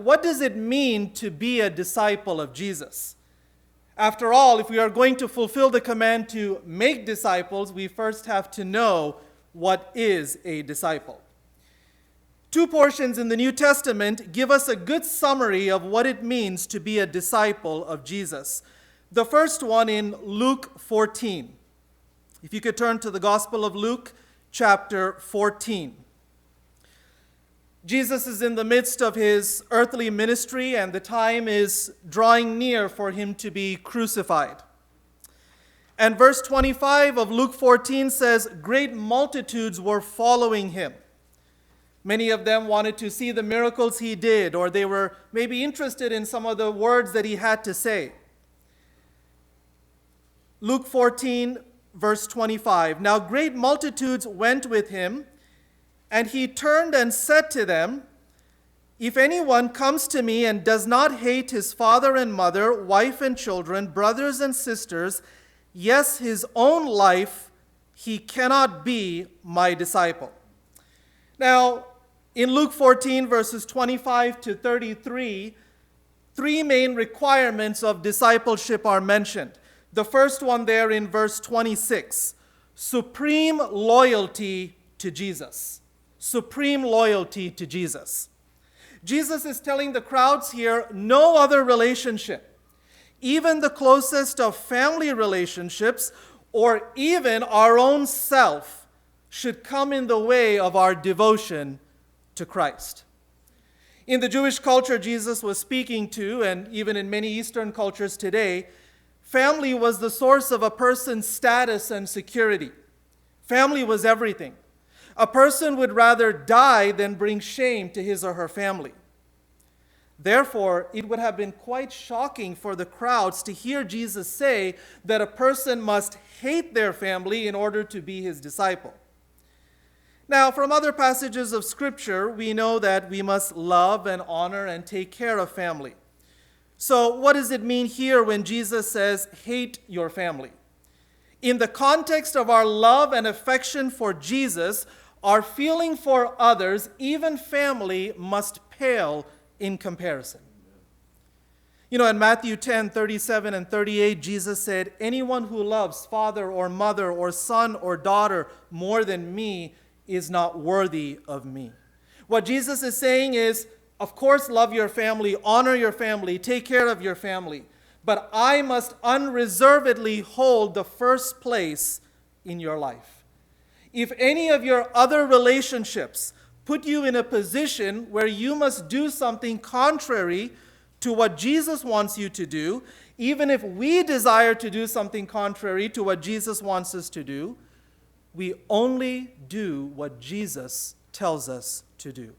What does it mean to be a disciple of Jesus? After all, if we are going to fulfill the command to make disciples, we first have to know what is a disciple. Two portions in the New Testament give us a good summary of what it means to be a disciple of Jesus. The first one in Luke 14. If you could turn to the Gospel of Luke, chapter 14. Jesus is in the midst of his earthly ministry, and the time is drawing near for him to be crucified. And verse 25 of Luke 14 says, "Great multitudes were following him. Many of them wanted to see the miracles he did, or they were maybe interested in some of the words that he had to say." Luke 14, verse 25. "Now great multitudes went with him, and he turned and said to them, 'If anyone comes to me and does not hate his father and mother, wife and children, brothers and sisters, yes, his own life, he cannot be my disciple.'" Now, in Luke 14, verses 25 to 33, three main requirements of discipleship are mentioned. The first one there in verse 26, supreme loyalty to Jesus. Supreme loyalty to Jesus. Jesus is telling the crowds here, no other relationship, even the closest of family relationships, or even our own self, should come in the way of our devotion to Christ. In the Jewish culture Jesus was speaking to, and even in many Eastern cultures today, family was the source of a person's status and security. Family was everything. A person would rather die than bring shame to his or her family. Therefore, it would have been quite shocking for the crowds to hear Jesus say that a person must hate their family in order to be his disciple. Now, from other passages of Scripture, we know that we must love and honor and take care of family. So, what does it mean here when Jesus says, hate your family? In the context of our love and affection for Jesus, our feeling for others, even family, must pale in comparison. You know, in Matthew 10, 37 and 38, Jesus said, "Anyone who loves father or mother or son or daughter more than me is not worthy of me." What Jesus is saying is, of course, love your family, honor your family, take care of your family, but I must unreservedly hold the first place in your life. If any of your other relationships put you in a position where you must do something contrary to what Jesus wants you to do, even if we desire to do something contrary to what Jesus wants us to do, we only do what Jesus tells us to do.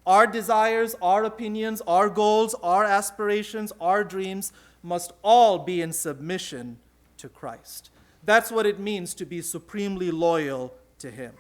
Our desires, our opinions, our goals, our aspirations, our dreams must all be in submission to Christ. That's what it means to be supremely loyal to him.